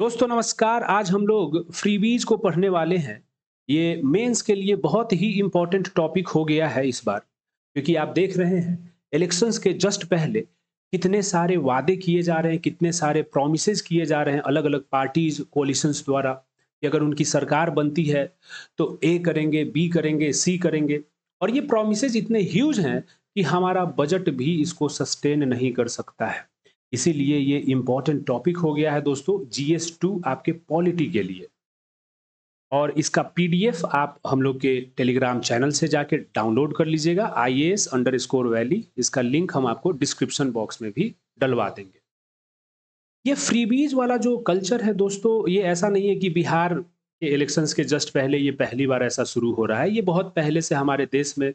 दोस्तों नमस्कार। आज हम लोग फ्रीबीज को पढ़ने वाले हैं। ये मेंस के लिए बहुत ही इम्पोर्टेंट टॉपिक हो गया है इस बार, क्योंकि आप देख रहे हैं इलेक्शंस के जस्ट पहले कितने सारे वादे किए जा रहे हैं, कितने सारे प्रॉमिसेस किए जा रहे हैं अलग अलग पार्टीज कोलिशंस द्वारा कि अगर उनकी सरकार बनती है तो ए करेंगे, बी करेंगे, सी करेंगे। और ये प्रॉमिसेस इतने ह्यूज हैं कि हमारा बजट भी इसको सस्टेन नहीं कर सकता है। इसीलिए ये इंपॉर्टेंट टॉपिक हो गया है दोस्तों, जीएस 2 आपके पॉलिटी के लिए। और इसका पीडीएफ आप हम लोग के टेलीग्राम चैनल से जाके डाउनलोड कर लीजिएगा, IAS_Valley। इसका लिंक हम आपको डिस्क्रिप्शन बॉक्स में भी डलवा देंगे। ये फ्रीबीज वाला जो कल्चर है दोस्तों, ये ऐसा नहीं है कि बिहार के इलेक्शंस के जस्ट पहले ये पहली बार ऐसा शुरू हो रहा है। ये बहुत पहले से हमारे देश में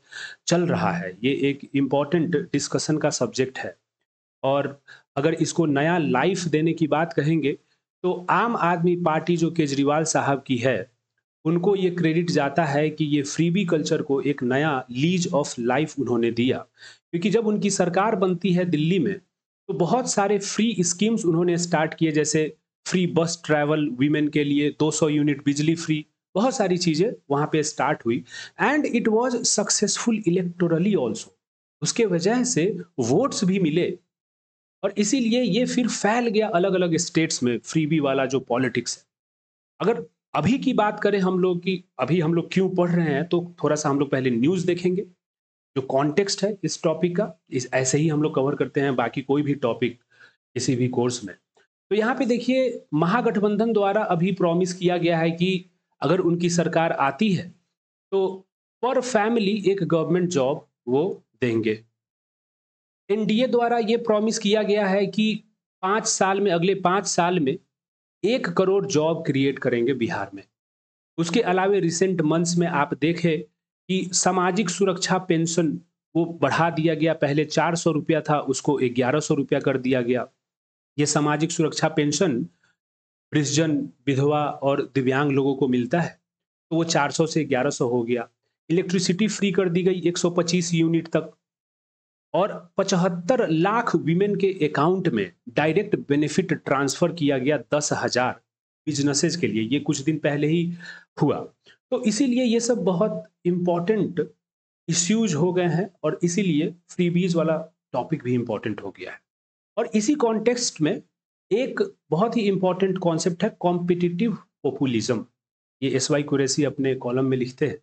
चल रहा है। ये एक इम्पॉर्टेंट डिस्कशन का सब्जेक्ट है। और अगर इसको नया लाइफ देने की बात कहेंगे तो आम आदमी पार्टी जो केजरीवाल साहब की है, उनको ये क्रेडिट जाता है कि ये फ्रीबी कल्चर को एक नया लीज ऑफ लाइफ उन्होंने दिया। क्योंकि जब उनकी सरकार बनती है दिल्ली में, तो बहुत सारे फ्री स्कीम्स उन्होंने स्टार्ट किए, जैसे फ्री बस ट्रैवल वीमेन के लिए, 200 यूनिट बिजली फ्री, बहुत सारी चीजें वहां पे स्टार्ट हुई। And it was successful electorally also. उसके वजह से वोट्स भी मिले। और इसीलिए ये फिर फैल गया अलग अलग स्टेट्स में फ्रीबी वाला जो पॉलिटिक्स है। अगर अभी की बात करें हम लोग की, अभी हम लोग क्यों पढ़ रहे हैं, तो थोड़ा सा हम लोग पहले न्यूज़ देखेंगे। जो कॉन्टेक्स्ट है इस टॉपिक का, इस ऐसे ही हम लोग कवर करते हैं बाकी कोई भी टॉपिक किसी भी कोर्स में। तो यहाँ पे देखिए, महागठबंधन द्वारा अभी प्रॉमिस किया गया है कि अगर उनकी सरकार आती है तो पर फैमिली एक गवर्नमेंट जॉब वो देंगे। एनडीए द्वारा ये प्रॉमिस किया गया है कि 5 साल में, अगले 5 साल में 1 करोड़ जॉब क्रिएट करेंगे बिहार में। उसके अलावे रिसेंट मंथ्स में आप देखें कि सामाजिक सुरक्षा पेंशन वो बढ़ा दिया गया। पहले 400 रुपया था, उसको 1100 रुपया कर दिया गया। ये सामाजिक सुरक्षा पेंशन वृद्धजन, विधवा और दिव्यांग लोगों को मिलता है, तो वो 400 से 1100 हो गया। इलेक्ट्रिसिटी फ्री कर दी गई 125 यूनिट तक। और 75 लाख वीमेन के अकाउंट में डायरेक्ट बेनिफिट ट्रांसफर किया गया, 10,000 बिजनेसेस के लिए। ये कुछ दिन पहले ही हुआ। तो इसीलिए ये सब बहुत इंपॉर्टेंट इश्यूज हो गए हैं, और इसीलिए फ्रीबीज वाला टॉपिक भी इंपॉर्टेंट हो गया है। और इसी कॉन्टेक्स्ट में एक बहुत ही इंपॉर्टेंट कॉन्सेप्ट है कॉम्पिटिटिव पॉपुलिज्म। ये SY कुरैशी अपने कॉलम में लिखते हैं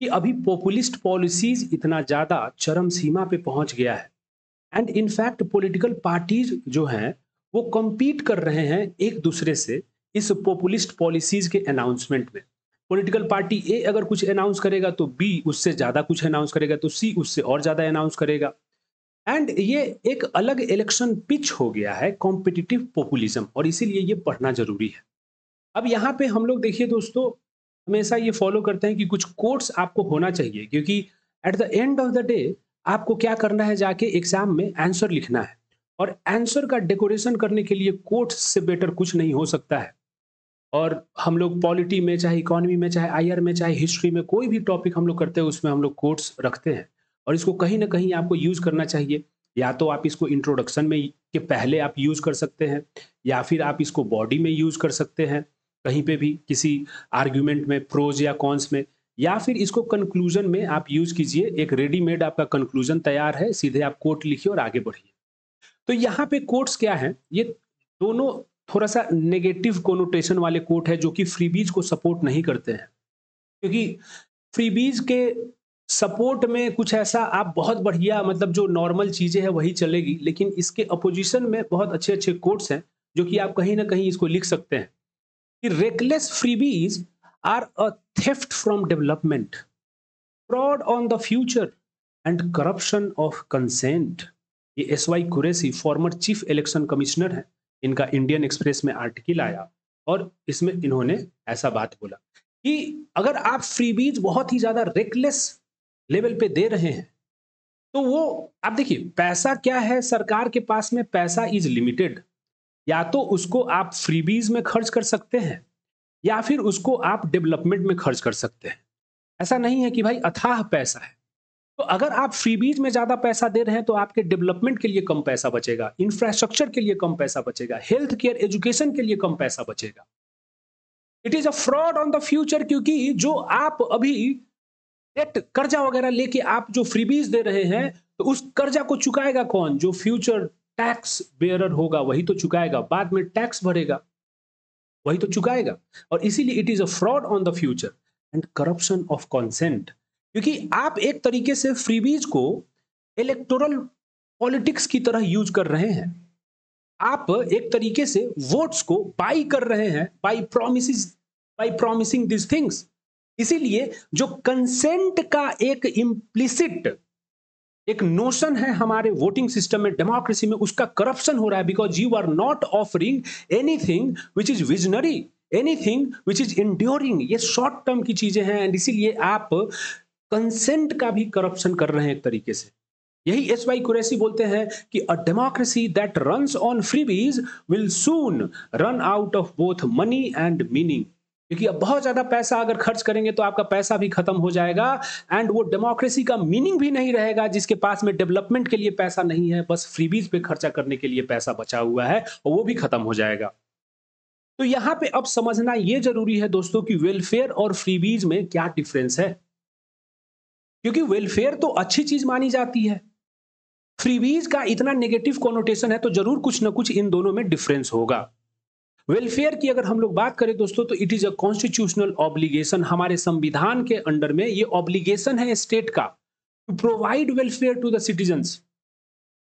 कि अभी पॉपुलिस्ट पॉलिसीज इतना ज्यादा चरम सीमा पे पहुंच गया है। एंड इनफैक्ट पॉलिटिकल पार्टीज जो हैं वो compete कर रहे हैं एक दूसरे से इस पॉपुलिस्ट पॉलिसीज के अनाउंसमेंट में। पॉलिटिकल पार्टी ए अगर कुछ अनाउंस करेगा तो बी उससे ज्यादा कुछ अनाउंस करेगा, तो सी उससे और ज्यादा अनाउंस करेगा। एंड ये एक अलग इलेक्शन पिच हो गया है, कॉम्पिटिटिव पॉपुलिज्म, और इसीलिए ये पढ़ना जरूरी है। अब यहाँ पे हम लोग देखिए दोस्तों, हमेशा ये फॉलो करते हैं कि कुछ कोट्स आपको होना चाहिए, क्योंकि at the end of the day आपको क्या करना है, जाके एग्जाम में आंसर लिखना है। और आंसर का डेकोरेशन करने के लिए कोट्स से बेटर कुछ नहीं हो सकता है। और हम लोग पॉलिटी में, चाहे इकोनॉमी में, चाहे आईआर में, चाहे हिस्ट्री में, कोई भी टॉपिक हम लोग करते हैं उसमें हम लोग कोट्स रखते हैं। और इसको कहीं ना कहीं आपको यूज करना चाहिए। या तो आप इसको इंट्रोडक्शन में के पहले आप यूज कर सकते हैं, या फिर आप इसको बॉडी में यूज कर सकते हैं, कहीं पे भी किसी आर्ग्यूमेंट में, प्रोज या कॉन्स में। या फिर इसको कंक्लूजन में आप यूज कीजिए। एक रेडीमेड आपका कंक्लूजन तैयार है, सीधे आप कोट लिखिए और आगे बढ़िए। तो यहाँ पे कोट्स क्या है, ये दोनों थोड़ा सा नेगेटिव कोनोटेशन वाले कोट है, जो कि फ्रीबीज को सपोर्ट नहीं करते हैं। क्योंकि फ्रीबीज के सपोर्ट में कुछ ऐसा आप बहुत बढ़िया, मतलब जो नॉर्मल चीजें हैं वही चलेगी, लेकिन इसके अपोजिशन में बहुत अच्छे अच्छे कोट्स हैं जो कि आप कहीं ना कहीं इसको लिख सकते हैं कि reckless freebies are a theft from development, fraud on the future and corruption of consent. ये SY Qureshi former chief election commissioner है। इनका इंडियन एक्सप्रेस में आर्टिकल आया और इसमें इन्होंने ऐसा बात बोला कि अगर आप फ्रीबीज बहुत ही ज्यादा रेकलेस लेवल पे दे रहे हैं, तो वो, आप देखिए पैसा क्या है, सरकार के पास में पैसा इज लिमिटेड। या तो उसको आप फ्रीबीज में खर्च कर सकते हैं, या फिर उसको आप डेवलपमेंट में खर्च कर सकते हैं। ऐसा नहीं है कि भाई अथाह पैसा है। तो अगर आप फ्रीबीज में ज्यादा पैसा दे रहे हैं तो आपके डेवलपमेंट के लिए कम पैसा बचेगा, इंफ्रास्ट्रक्चर के लिए कम पैसा बचेगा, हेल्थ केयर एजुकेशन के लिए कम पैसा बचेगा। It is a fraud on the future, क्योंकि जो आप अभी डेट कर्जा वगैरह लेके आप जो फ्रीबीज दे रहे हैं, तो उस कर्जा को चुकाएगा कौन? जो फ्यूचर टैक्स बेयरर होगा वही तो चुकाएगा, बाद में टैक्स भरेगा वही तो चुकाएगा। और इसीलिए it is a fraud on the future and corruption of consent, क्योंकि आप एक तरीके से फ्रीबीज को इलेक्टोरल पॉलिटिक्स की तरह यूज कर रहे हैं। आप एक तरीके से वोट्स को बाई कर रहे हैं बाई प्रॉमिसिंग दिस थिंग्स। इसीलिए जो कंसेंट का एक इम्प्लिसिट एक नोशन है हमारे वोटिंग सिस्टम में, डेमोक्रेसी में, उसका करप्शन हो रहा है, because you are not offering anything which is visionary, anything which is enduring. ये शॉर्ट टर्म की चीजें हैं एंड इसीलिए आप कंसेंट का भी करप्शन कर रहे हैं एक तरीके से। यही एस वाई कुरैशी बोलते हैं कि a democracy that runs on freebies will soon run out of both money and meaning, क्योंकि अब बहुत ज्यादा पैसा अगर खर्च करेंगे तो आपका पैसा भी खत्म हो जाएगा एंड वो डेमोक्रेसी का मीनिंग भी नहीं रहेगा। जिसके पास में डेवलपमेंट के लिए पैसा नहीं है, बस फ्रीबीज पे खर्चा करने के लिए पैसा बचा हुआ है, और वो भी खत्म हो जाएगा। तो यहां पे अब समझना यह जरूरी है दोस्तों कि वेलफेयर और फ्रीबीज में क्या डिफरेंस है, क्योंकि वेलफेयर तो अच्छी चीज मानी जाती है, फ्रीबीज का इतना नेगेटिव कॉनोटेशन है, तो जरूर कुछ ना कुछ इन दोनों में डिफरेंस होगा। वेलफेयर की अगर हम लोग बात करें दोस्तों, तो it is a constitutional obligation, हमारे संविधान के अंडर में ये ऑब्लिगेशन है स्टेट का to provide welfare to the citizens.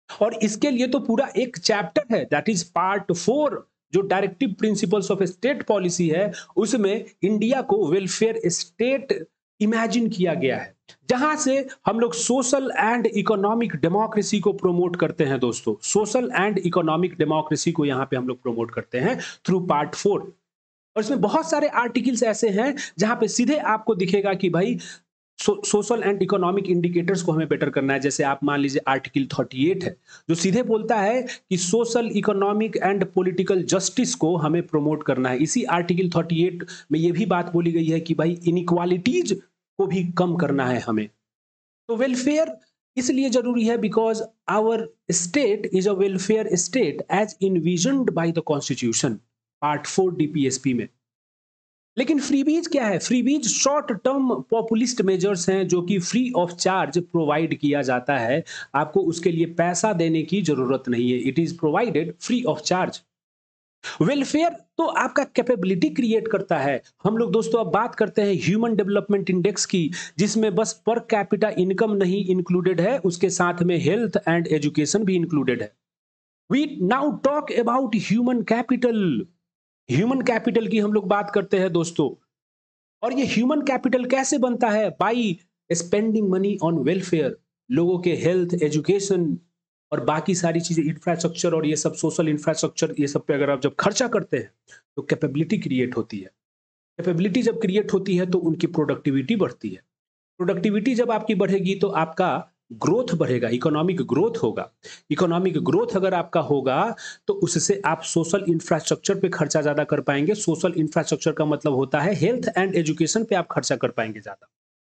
और इसके लिए तो पूरा एक चैप्टर है, दैट इज पार्ट 4, जो directive principles of state policy है, उसमें इंडिया को वेलफेयर स्टेट इमेजिन किया गया है, जहां से हम लोग सोशल एंड इकोनॉमिक डेमोक्रेसी को प्रमोट करते हैं दोस्तों। सोशल एंड इकोनॉमिक डेमोक्रेसी को यहां पे हम लोग प्रमोट करते हैं थ्रू पार्ट 4। और इसमें बहुत सारे आर्टिकल्स ऐसे हैं जहां पे सीधे आपको दिखेगा कि भाई सोशल एंड इकोनॉमिक इंडिकेटर्स को हमें बेटर करना है। जैसे आप मान लीजिए आर्टिकल 38 है, जो सीधे बोलता है कि social economic and political justice को हमें प्रमोट करना है। इसी आर्टिकल 38 में यह भी बात बोली गई है कि भाई इनइक्वालिटीज को भी कम करना है हमें। तो वेलफेयर इसलिए जरूरी है because our state is a welfare state as envisioned by the constitution, part 4 DPSP में। लेकिन फ्रीबीज क्या है? Freebies short term populist measures हैं जो कि फ्री ऑफ चार्ज प्रोवाइड किया जाता है, आपको उसके लिए पैसा देने की जरूरत नहीं है, it is provided free of charge. Welfare तो आपका कैपेबिलिटी क्रिएट करता है। हम लोग दोस्तों अब बात करते हैं ह्यूमन डेवलपमेंट इंडेक्स की, जिसमें बस पर कैपिटा इनकम नहीं इंक्लूडेड है, उसके साथ में हेल्थ एंड एजुकेशन भी इंक्लूडेड है। We now talk about human capital. Human capital की हम लोग बात करते हैं दोस्तों, और ये ह्यूमन कैपिटल कैसे बनता है? By spending money on welfare, लोगों के हेल्थ, एजुकेशन और बाकी सारी चीजें, इंफ्रास्ट्रक्चर और ये सब सोशल इंफ्रास्ट्रक्चर, ये सब पे अगर आप जब खर्चा करते हैं तो कैपेबिलिटी क्रिएट होती है। कैपेबिलिटी जब क्रिएट होती है तो उनकी प्रोडक्टिविटी बढ़ती है। प्रोडक्टिविटी जब आपकी बढ़ेगी तो आपका ग्रोथ बढ़ेगा, इकोनॉमिक ग्रोथ होगा। इकोनॉमिक ग्रोथ अगर आपका होगा तो उससे आप सोशल इंफ्रास्ट्रक्चर पे खर्चा ज्यादा कर पाएंगे। सोशल इंफ्रास्ट्रक्चर का मतलब होता है हेल्थ एंड एजुकेशन पे आप खर्चा कर पाएंगे ज्यादा।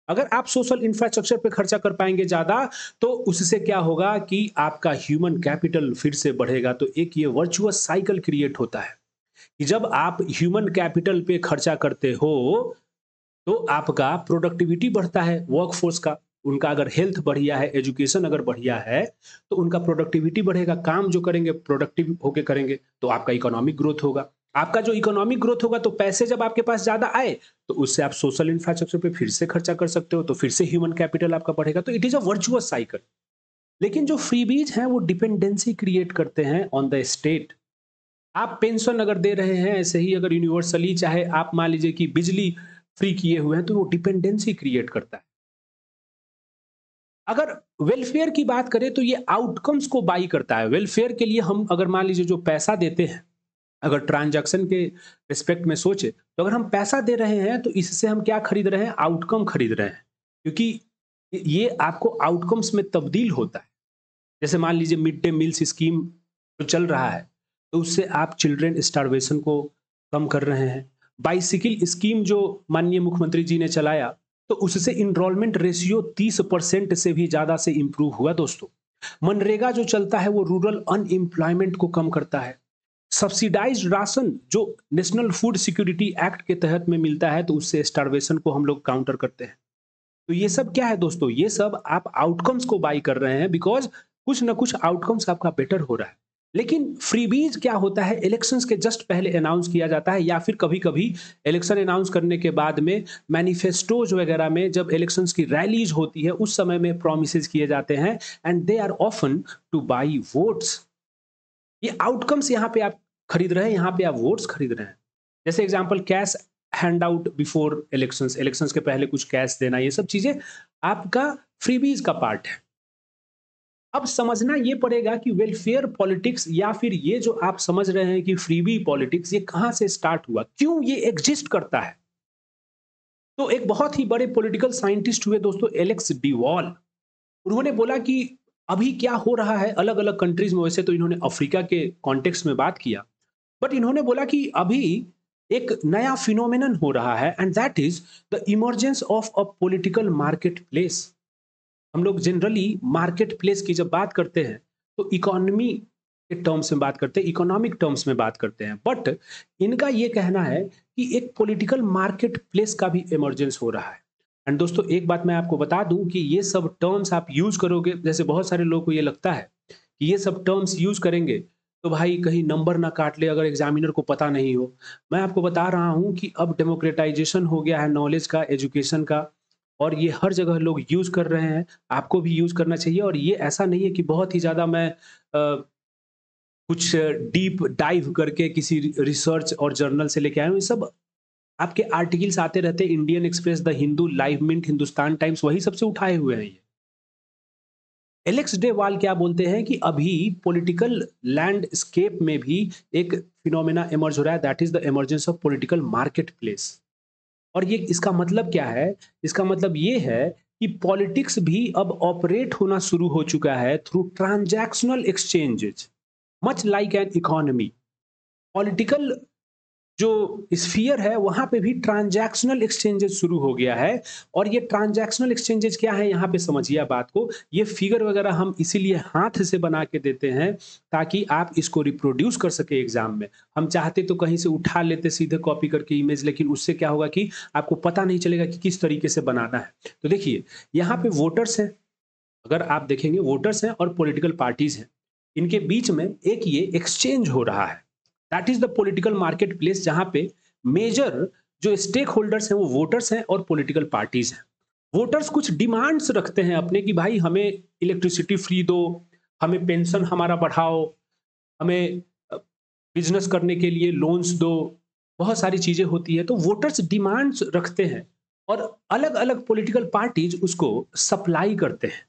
अगर आप सोशल इंफ्रास्ट्रक्चर पे खर्चा कर पाएंगे ज्यादा, तो उससे क्या होगा कि आपका ह्यूमन कैपिटल फिर से बढ़ेगा। तो एक ये वर्चुअस साइकिल क्रिएट होता है कि जब आप ह्यूमन कैपिटल पे खर्चा करते हो तो आपका प्रोडक्टिविटी बढ़ता है वर्कफोर्स का। उनका अगर हेल्थ बढ़िया है, एजुकेशन अगर बढ़िया है, तो उनका प्रोडक्टिविटी बढ़ेगा। काम जो करेंगे प्रोडक्टिव होके करेंगे तो आपका इकोनॉमिक ग्रोथ होगा। आपका जो इकोनॉमिक ग्रोथ होगा तो पैसे जब आपके पास ज्यादा आए तो उससे आप सोशल इंफ्रास्ट्रक्चर पे फिर से खर्चा कर सकते हो, तो फिर से ह्यूमन कैपिटल आपका बढ़ेगा। तो it is a virtuous cycle. लेकिन जो फ्रीबीज हैं वो डिपेंडेंसी क्रिएट करते हैं ऑन द स्टेट। आप पेंशन अगर दे रहे हैं ऐसे ही अगर यूनिवर्सली, चाहे आप मान लीजिए कि बिजली फ्री किए हुए हैं, तो वो डिपेंडेंसी क्रिएट करता है। अगर वेलफेयर की बात करें तो ये आउटकम्स को बाई करता है। वेलफेयर के लिए हम अगर मान लीजिए जो पैसा देते हैं, अगर ट्रांजैक्शन के रिस्पेक्ट में सोचे तो अगर हम पैसा दे रहे हैं तो इससे हम क्या खरीद रहे हैं? आउटकम खरीद रहे हैं, क्योंकि ये आपको आउटकम्स में तब्दील होता है। जैसे मान लीजिए मिड डे मील्स स्कीम जो चल रहा है, तो उससे आप चिल्ड्रन स्टारवेशन को कम कर रहे हैं। बाइसिकल स्कीम जो माननीय मुख्यमंत्री जी ने चलाया, तो उससे इनरोलमेंट रेशियो 30% से भी ज्यादा से इंप्रूव हुआ दोस्तों। मनरेगा जो चलता है वो रूरल अनएम्प्लॉयमेंट को कम करता है। सब्सिडाइज्ड राशन जो नेशनल फूड सिक्योरिटी एक्ट के तहत में मिलता है, तो उससे स्टारवेशन को हम लोग काउंटर करते हैं। तो ये सब क्या है दोस्तों, ये सब आप आउटकम्स को बाई कर रहे हैं, बिकॉज कुछ ना कुछ आउटकम्स आपका बेटर हो रहा है। लेकिन फ्रीबीज क्या होता है, इलेक्शंस के जस्ट पहले अनाउंस किया जाता है, या फिर कभी कभी इलेक्शन अनाउंस करने के बाद में मैनिफेस्टोज वगैरह में जब इलेक्शंस की रैलीज होती है उस समय में प्रोमिस किए जाते हैं, and they are often to buy votes. ये आउटकम्स यहाँ पे आप खरीद रहे हैं, यहाँ पे आप वोट्स खरीद रहे हैं। जैसे example cash hand out before elections, elections के पहले कुछ कैश देना, ये सब चीजें आपका फ्रीबीज का पार्ट है। अब समझना ये पड़ेगा कि वेलफेयर पॉलिटिक्स, या फिर ये जो आप समझ रहे हैं कि फ्रीबी पॉलिटिक्स, ये कहां से स्टार्ट हुआ, क्यों ये एग्जिस्ट करता है। तो एक बहुत ही बड़े पॉलिटिकल साइंटिस्ट हुए दोस्तों, एलेक्स डी वॉल। उन्होंने बोला कि अभी क्या हो रहा है अलग अलग कंट्रीज में, वैसे तो इन्होंने अफ्रीका के कॉन्टेक्स्ट में बात किया, बट इन्होंने बोला कि अभी एक नया फिनोमेनन हो रहा है, and that is the emergence of a political market place. हम लोग जनरली मार्केट प्लेस की जब बात करते हैं तो इकोनॉमी के टर्म्स में बात करते हैं, इकोनॉमिक टर्म्स में बात करते हैं, बट इनका ये कहना है कि एक पॉलिटिकल मार्केट प्लेस का भी इमर्जेंस हो रहा है। एंड दोस्तों एक बात मैं आपको बता दूं कि ये सब टर्म्स आप यूज करोगे, जैसे बहुत सारे लोगों को ये लगता है कि ये सब टर्म्स यूज करेंगे तो भाई कहीं नंबर ना काट ले अगर एग्जामिनर को पता नहीं हो। मैं आपको बता रहा हूं कि अब डेमोक्रेटाइजेशन हो गया है नॉलेज का, एजुकेशन का, और ये हर जगह लोग यूज कर रहे हैं। आपको भी यूज करना चाहिए, और ये ऐसा नहीं है कि बहुत ही ज्यादा मैं कुछ डीप डाइव करके किसी रिसर्च और जर्नल से लेके आया हूँ। ये सब आपके आर्टिकल्स आते रहते हैं, Indian Express, the Hindu, Live Mint, Hindustan Times, वही सबसे उठाए हुए हैं ये। एलेक्स डे वाल क्या बोलते हैं कि अभी पॉलिटिकल लैंडस्केप में भी एक फिनोमेना इमर्ज हो रहा है, that is the emergence of political market place. और ये इसका मतलब क्या है, इसका मतलब ये है कि पॉलिटिक्स भी अब ऑपरेट होना शुरू हो चुका है through transactional exchanges, much like an economy. Political जो स्फीयर है वहां पे भी ट्रांजैक्शनल एक्सचेंजेस शुरू हो गया है। और ये ट्रांजैक्शनल एक्सचेंजेस क्या है, यहाँ पे समझिए बात को। ये फिगर वगैरह हम इसीलिए हाथ से बना के देते हैं ताकि आप इसको रिप्रोड्यूस कर सके एग्जाम में। हम चाहते तो कहीं से उठा लेते सीधे कॉपी करके इमेज, लेकिन उससे क्या होगा कि आपको पता नहीं चलेगा कि किस तरीके से बनाना है। तो देखिए यहाँ पे वोटर्स हैं, अगर आप देखेंगे वोटर्स हैं और पॉलिटिकल पार्टीज हैं, इनके बीच में एक ये एक्सचेंज हो रहा है, that is the political market place, जहां पे मेजर जो स्टेक होल्डर्स हैं वो वोटर्स हैं और पॉलिटिकल पार्टीज हैं। वोटर्स कुछ डिमांड्स रखते हैं अपने कि भाई हमें इलेक्ट्रिसिटी फ्री दो, हमें पेंशन हमारा बढ़ाओ, हमें बिजनेस करने के लिए लोन्स दो, बहुत सारी चीजें होती है। तो वोटर्स डिमांड्स रखते हैं और अलग अलग पॉलिटिकल पार्टीज उसको सप्लाई करते हैं।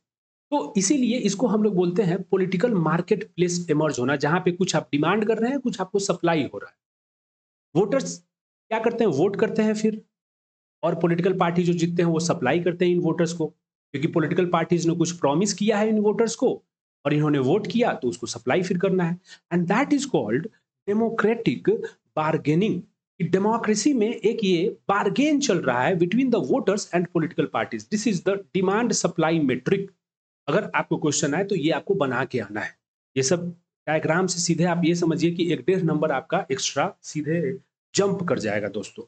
तो इसीलिए इसको हम लोग बोलते हैं पॉलिटिकल मार्केट प्लेस इमर्ज होना, जहां पे कुछ आप डिमांड कर रहे हैं, कुछ आपको सप्लाई हो रहा है। वोटर्स क्या करते हैं, वोट करते हैं फिर, और पॉलिटिकल पार्टी जो जीतते हैं वो सप्लाई करते हैं इन वोटर्स को, क्योंकि पॉलिटिकल पार्टीज ने कुछ प्रॉमिस किया है इन वोटर्स को और इन्होंने वोट किया तो उसको सप्लाई फिर करना है। And that is called democratic bargaining. Democracy में एक ये बार्गेन चल रहा है between the voters and political parties. This is the demand supply metric. अगर आपको क्वेश्चन आए तो ये आपको बना के आना है। ये सब डायग्राम से सीधे आप ये समझिए कि 1.5 नंबर आपका एक्स्ट्रा सीधे जंप कर जाएगा दोस्तों।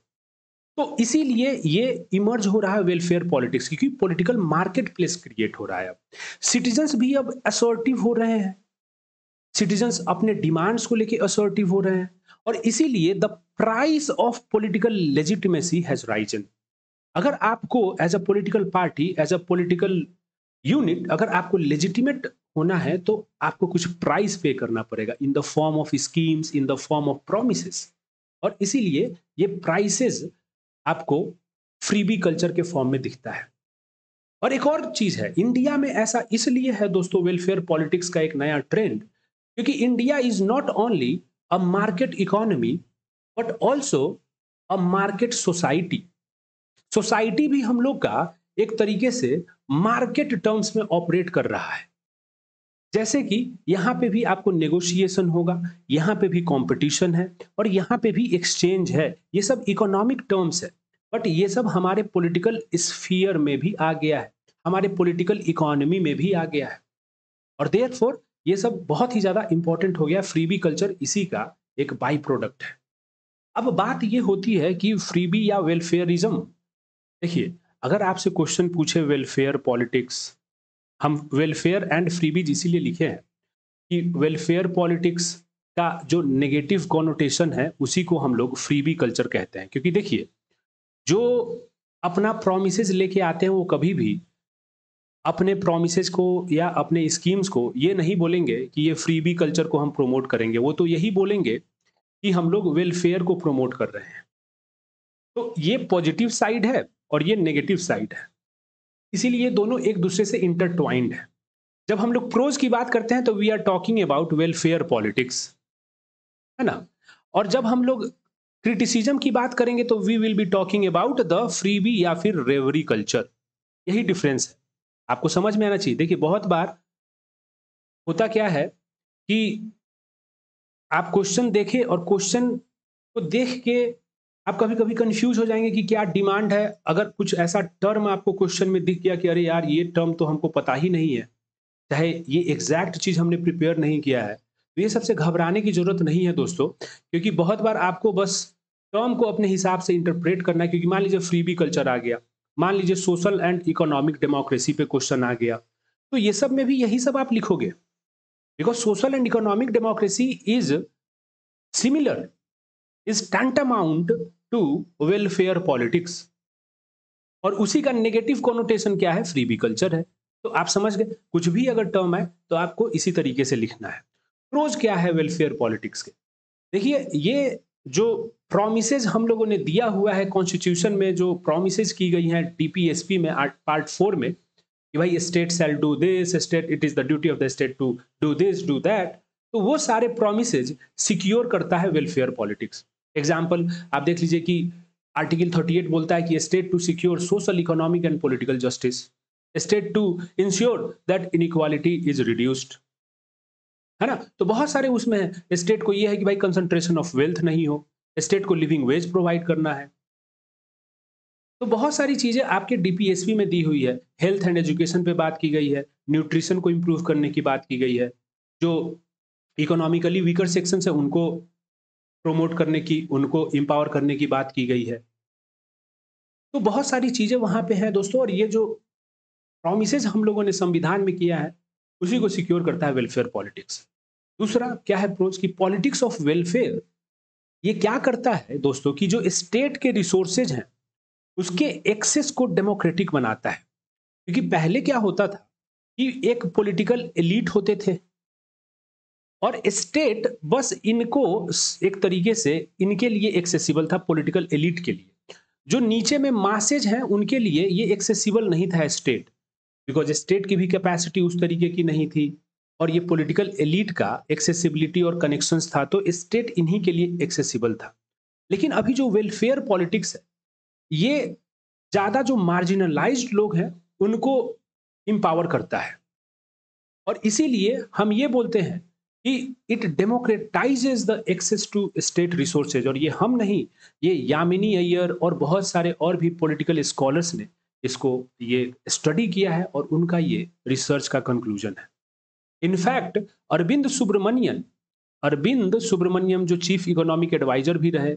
तो इसीलिए ये इमर्ज हो रहा है वेलफेयर पॉलिटिक्स, क्योंकि पॉलिटिकल मार्केट प्लेस क्रिएट हो रहा है। अब सिटीजन्स भी अब असर्टिव हो रहे हैं, सिटीजन्स अपने डिमांड्स को लेके असर्टिव हो रहे हैं, और इसीलिए the price of political legitimacy has risen. अगर आपको as a political party, as a political unit, अगर आपको लेजिटिमेट होना है तो आपको कुछ प्राइस पे करना पड़ेगा in the form of schemes, in the form of promises. और इसीलिए ये प्राइसेस आपको फ्रीबी कल्चर के फॉर्म में दिखता है। और एक और चीज है, इंडिया में ऐसा इसलिए है दोस्तों वेलफेयर पॉलिटिक्स का एक नया ट्रेंड, क्योंकि India is not only a market economy but also a market society. Society भी हम लोग का एक तरीके से मार्केट टर्म्स में ऑपरेट कर रहा है। जैसे कि यहां पे भी आपको नेगोशिएशन होगा, यहां पे भी कंपटीशन है, और यहां पे भी एक्सचेंज है। ये सब इकोनॉमिक टर्म्स है। बट ये सब हमारे पॉलिटिकल स्फीयर में भी आ गया है, हमारे पॉलिटिकल इकोनॉमी में भी आ गया है, और देयरफॉर ये सब बहुत ही ज्यादा इंपॉर्टेंट हो गया। फ्रीबी कल्चर इसी का एक बाई प्रोडक्ट है। अब बात ये होती है कि फ्रीबी या वेलफेयरिज्म, देखिए अगर आपसे क्वेश्चन पूछे वेलफेयर पॉलिटिक्स, हम वेलफेयर एंड फ्रीबीज इसीलिए लिखे हैं कि वेलफेयर पॉलिटिक्स का जो नेगेटिव कॉनोटेशन है उसी को हम लोग फ्रीबी कल्चर कहते हैं। क्योंकि देखिए जो अपना प्रोमिसेस लेके आते हैं वो कभी भी अपने प्रोमिसेस को या अपने स्कीम्स को ये नहीं बोलेंगे कि ये फ्रीबी कल्चर को हम प्रमोट करेंगे, वो तो यही बोलेंगे कि हम लोग वेलफेयर को प्रमोट कर रहे हैं। तो ये पॉजिटिव साइड है और ये नेगेटिव साइड है, इसीलिए ये दोनों एक दूसरे से इंटरट्वाइंड है। जब हम लोग प्रोज की बात करते हैं तो we are talking about welfare politics, है ना, और जब हम लोग क्रिटिसिज्म की बात करेंगे तो we will be talking about the freebie या फिर रेवरी कल्चर। यही डिफरेंस है, आपको समझ में आना चाहिए। देखिए बहुत बार होता क्या है कि आप क्वेश्चन देखें और क्वेश्चन को देख के आप कभी कभी कंफ्यूज हो जाएंगे कि क्या डिमांड है। अगर कुछ ऐसा टर्म आपको क्वेश्चन में दिख गया कि अरे यार ये टर्म तो हमको पता ही नहीं है, चाहे ये एग्जैक्ट चीज हमने प्रिपेयर नहीं किया है, तो ये सबसे घबराने की जरूरत नहीं है दोस्तों। क्योंकि बहुत बार आपको बस टर्म को अपने हिसाब से इंटरप्रेट करना है। क्योंकि मान लीजिए फ्रीबी कल्चर आ गया, मान लीजिए सोशल एंड इकोनॉमिक डेमोक्रेसी पे क्वेश्चन आ गया, तो ये सब में भी यही सब आप लिखोगे, because social and economic democracy is similar, is tantamount to welfare politics, और उसी का नेगेटिव कॉनोटेशन क्या है, फ्रीबी कल्चर है। तो आप समझ गए, कुछ भी अगर टर्म है तो आपको इसी तरीके से लिखना है। प्रोज क्या है वेलफेयर पॉलिटिक्स के, देखिए ये जो प्रोमिसेस हम लोगों ने दिया हुआ है कॉन्स्टिट्यूशन में, जो प्रोमिसेस की गई हैं टीपीएसपी में पार्ट 4 में कि भाई state shall do this, state it is the duty of the state to do this do that, तो वो सारे प्रोमिसेस सिक्योर करता है वेलफेयर पॉलिटिक्स। एग्जाम्पल आप देख लीजिए कि आर्टिकल 38 बोलता है कि state to secure social economic and political justice, state to ensure that inequality is reduced, है ना। तो बहुत सारे उसमें है, स्टेट को ये है कि भाई कंसंट्रेशन ऑफ वेल्थ नहीं हो, स्टेट को लिविंग वेज प्रोवाइड करना है। तो बहुत सारी चीजें आपके डीपीएसपी में दी हुई है। हेल्थ एंड एजुकेशन पे बात की गई है, न्यूट्रिशन को इंप्रूव करने की बात की गई है, जो इकोनॉमिकली वीकर सेक्शन है उनको प्रोमोट करने की, उनको एम्पावर करने की बात की गई है। तो बहुत सारी चीजें वहां पे हैं दोस्तों, और ये जो प्रोमिसेस हम लोगों ने संविधान में किया है उसी को सिक्योर करता है वेलफेयर पॉलिटिक्स। दूसरा क्या है अप्रोच की पॉलिटिक्स ऑफ वेलफेयर, ये क्या करता है दोस्तों कि जो स्टेट के रिसोर्सेज हैं उसके एक्सेस को डेमोक्रेटिक बनाता है। क्योंकि पहले क्या होता था कि एक पॉलिटिकल एलीट होते थे और स्टेट बस इनको एक तरीके से इनके लिए एक्सेसिबल था, पॉलिटिकल एलीट के लिए। जो नीचे में मासेज हैं उनके लिए ये एक्सेसिबल नहीं था स्टेट, बिकॉज स्टेट की भी कैपेसिटी उस तरीके की नहीं थी और ये पॉलिटिकल एलीट का एक्सेसिबिलिटी और कनेक्शंस था, तो स्टेट इन्हीं के लिए एक्सेसिबल था। लेकिन अभी जो वेलफेयर पॉलिटिक्स है ये ज्यादा जो मार्जिनलाइज्ड लोग हैं उनको इंपावर करता है, और इसीलिए हम ये बोलते हैं कि it democratizes the access to state resources. और ये हम नहीं, ये यामिनी अय्यर और बहुत सारे और भी पॉलिटिकल स्कॉलर्स ने इसको ये स्टडी किया है और उनका ये रिसर्च का कंक्लूजन है। इनफैक्ट अरविंद सुब्रमण्यम जो चीफ इकोनॉमिक एडवाइजर भी रहे,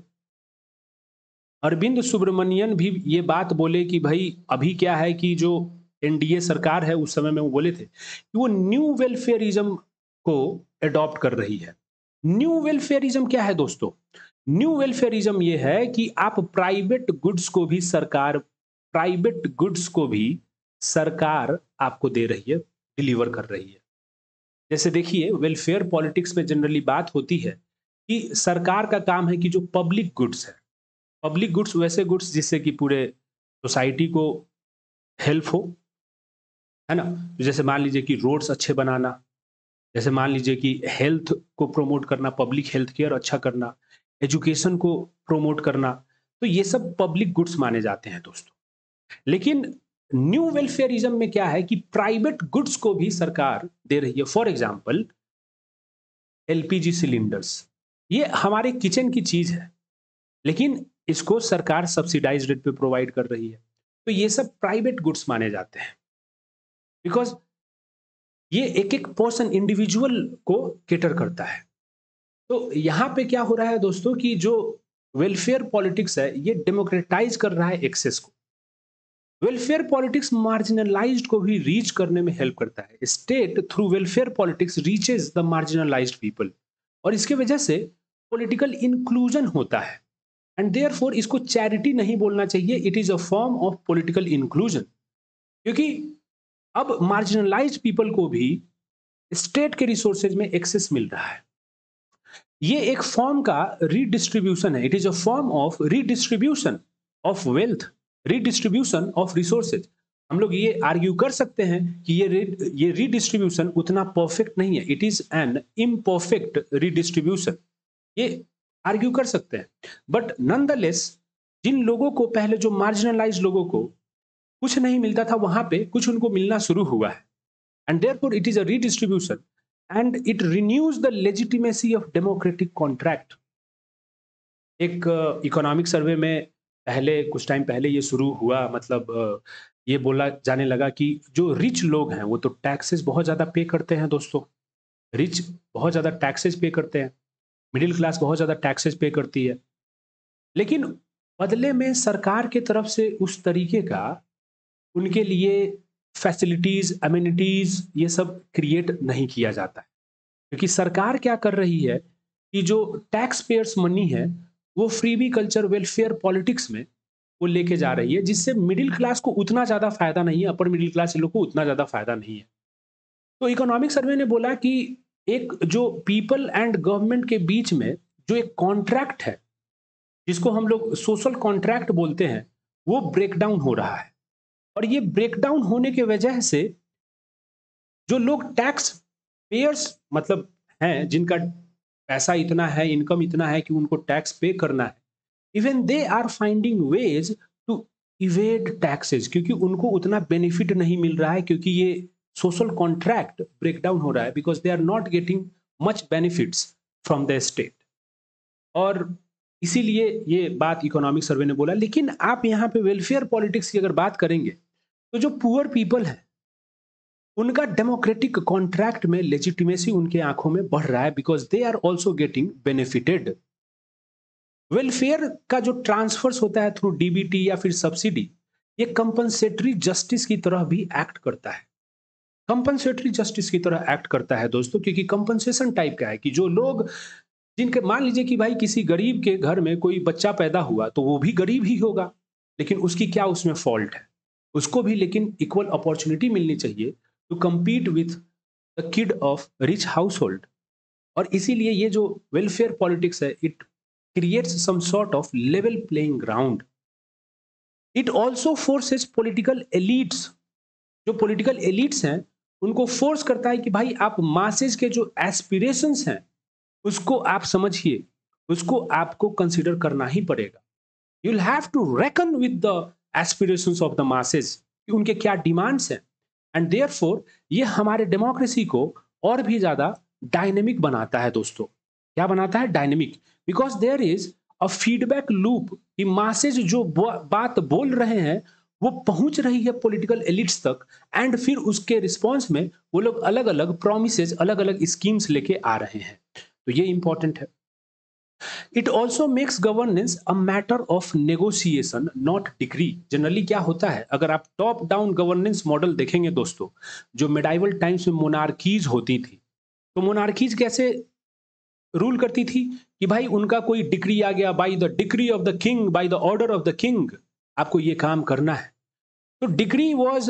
अरविंद सुब्रमण्यन भी ये बात बोले कि भाई अभी क्या है कि जो एनडीए सरकार है उस समय में वो बोले थे कि वो न्यू वेलफेयरिज्म को अडॉप्ट कर रही है। न्यू वेलफेयरिज्म क्या है दोस्तों, न्यू वेलफेयरिज्म ये है कि आप प्राइवेट गुड्स को भी सरकार आपको दे रही है, डिलीवर कर रही है। जैसे देखिए वेलफेयर पॉलिटिक्स में जनरली बात होती है कि सरकार का काम है कि जो पब्लिक गुड्स है, पब्लिक गुड्स वैसे गुड्स जिससे कि पूरे सोसाइटी को हेल्प हो, है ना। जैसे मान लीजिए कि रोड्स अच्छे बनाना, जैसे मान लीजिए कि हेल्थ को प्रमोट करना, पब्लिक हेल्थ केयर अच्छा करना, एजुकेशन को प्रमोट करना, तो ये सब पब्लिक गुड्स माने जाते हैं दोस्तों। लेकिन न्यू वेलफेयरिज्म में क्या है कि प्राइवेट गुड्स को भी सरकार दे रही है। फॉर एग्जाम्पल एलपीजी सिलेंडर्स, ये हमारे किचन की चीज है, लेकिन इसको सरकार सब्सिडाइज रेट पे प्रोवाइड कर रही है। तो ये सब प्राइवेट गुड्स माने जाते हैं, बिकॉज ये एक एक पर्सन इंडिविजुअल को केटर करता है। तो यहाँ पे क्या हो रहा है दोस्तों कि जो वेलफेयर पॉलिटिक्स है ये डेमोक्रेटाइज कर रहा है एक्सेस को। वेलफेयर पॉलिटिक्स मार्जिनलाइज्ड को भी रीच करने में हेल्प करता है। State through welfare politics reaches the marginalised people, और इसके वजह से पॉलिटिकल इंक्लूजन होता है। एंड देयरफॉर इसको चैरिटी नहीं बोलना चाहिए, it is a form of political inclusion, क्योंकि अब मार्जिनलाइज्ड पीपल को भी स्टेट के रिसोर्सेज में एक्सेस मिल रहा है। ये एक फॉर्म का रीडिस्ट्रीब्यूशन है, it is a form of redistribution of wealth, redistribution of resources. हम लोग ये आर्ग्यू कर सकते हैं कि ये रीडिस्ट्रीब्यूशन उतना परफेक्ट नहीं है, it is an imperfect redistribution, ये आर्ग्यू कर सकते हैं। बट नॉनदलेस जिन लोगों को पहले, जो मार्जिनलाइज लोगों को कुछ नहीं मिलता था, वहां पे कुछ उनको मिलना शुरू हुआ है, and therefore it is a redistribution and it renews the legitimacy of democratic contract. एक इकोनॉमिक सर्वे में पहले कुछ टाइम पहले ये शुरू हुआ, मतलब ये बोला जाने लगा कि जो रिच लोग हैं वो तो टैक्सेस बहुत ज्यादा पे करते हैं दोस्तों, रिच बहुत ज्यादा टैक्सेस पे करते हैं, मिडिल क्लास बहुत ज्यादा टैक्सेस पे करती है, लेकिन बदले में सरकार के तरफ से उस तरीके का उनके लिए फैसिलिटीज, अमेनिटीज ये सब क्रिएट नहीं किया जाता है। क्योंकि सरकार क्या कर रही है कि जो टैक्स पेयर्स मनी है वो फ्रीबी कल्चर, वेलफेयर पॉलिटिक्स में वो लेके जा रही है, जिससे मिडिल क्लास को उतना ज्यादा फायदा नहीं है, अपर मिडिल क्लास लोग को उतना ज्यादा फायदा नहीं है। तो इकोनॉमिक सर्वे ने बोला कि एक जो पीपल एंड गवर्नमेंट के बीच में जो एक कॉन्ट्रैक्ट है, जिसको हम लोग सोशल कॉन्ट्रैक्ट बोलते हैं, वो ब्रेक डाउन हो रहा है। और ये ब्रेक डाउन होने के वजह से जो लोग टैक्स पेयर्स मतलब हैं, जिनका पैसा इतना है, इनकम इतना है कि उनको टैक्स पे करना है, even they are finding ways to evade taxes, क्योंकि उनको उतना बेनिफिट नहीं मिल रहा है, क्योंकि ये सोशल कॉन्ट्रैक्ट ब्रेक डाउन हो रहा है, because they are not getting much benefits from the state. और इसीलिए ये बात इकोनॉमिक सर्वे ने बोला। लेकिन आप यहाँ पे वेलफेयर पॉलिटिक्स की अगर बात करेंगे तो जो पुअर पीपल है उनका डेमोक्रेटिक कॉन्ट्रैक्ट में लेजिटिमेसी उनके आंखों में बढ़ रहा है, because they are also getting benefited. Welfare का जो ट्रांसफर्स होता है थ्रू डीबीटी या फिर सब्सिडी, ये कंपनसेटरी जस्टिस की तरह भी एक्ट करता है, कंपनसेटरी जस्टिस की तरह एक्ट करता है दोस्तों। क्योंकि कंपनसेशन टाइप का है कि जो लोग, जिनके मान लीजिए कि भाई किसी गरीब के घर में कोई बच्चा पैदा हुआ तो वो भी गरीब ही होगा, लेकिन उसकी क्या उसमें फॉल्ट है, उसको भी लेकिन इक्वल अपॉर्चुनिटी मिलनी चाहिए to compete with the kid of rich household। और इसीलिए ये जो वेलफेयर पॉलिटिक्स है, it creates some sort of level playing ground. It also forces political elites, जो पॉलिटिकल एलिट्स हैं उनको फोर्स करता है कि भाई आप मासेज के जो एस्पिरेशंस हैं उसको आप समझिए, उसको आपको कंसिडर करना ही पड़ेगा। You will have to reckon with the aspirations of the masses, उनके क्या डिमांड्स हैं। एंड देयरफॉर ये हमारे डेमोक्रेसी को और भी ज्यादा डायनेमिक बनाता है दोस्तों। क्या बनाता है? Dynamic, because there is a feedback loop कि मासेज जो बात बोल रहे हैं वो पहुंच रही है पॉलिटिकल एलिट्स तक, एंड फिर उसके रिस्पॉन्स में वो लोग अलग अलग प्रोमिसेस, अलग अलग स्कीम्स लेके आ रहे हैं। तो ये इंपॉर्टेंट है। It also makes governance a matter of negotiation not degree. Generally क्या होता है, अगर आप टॉप डाउन गवर्नेंस मॉडल देखेंगे दोस्तों, जो मिडाइवल टाइम्स में मोनार्कीज होती थी, तो मोनार्कीज कैसे रूल करती थी कि भाई उनका कोई डिक्री आ गया, by the decree of the king, by the order of the king, आपको ये काम करना है। तो डिक्री वॉज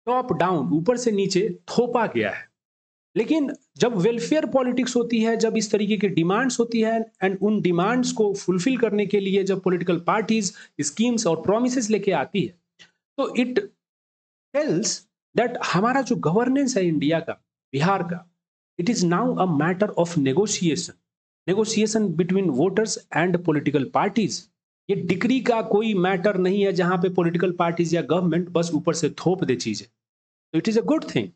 टॉप डाउन, ऊपर से नीचे थोपा गया है। लेकिन जब वेलफेयर पॉलिटिक्स होती है, जब इस तरीके की डिमांड्स होती है, एंड उन डिमांड्स को फुलफिल करने के लिए जब पॉलिटिकल पार्टीज स्कीम्स और प्रोमिसेस लेके आती है, तो इट टेल्स दैट हमारा जो गवर्नेंस है इंडिया का, बिहार का, it is now a matter of negotiation, negotiation between voters and political parties. ये डिग्री का कोई मैटर नहीं है जहां पे पॉलिटिकल पार्टीज या गवर्नमेंट बस ऊपर से थोप दे चीजें। तो it is a good thing.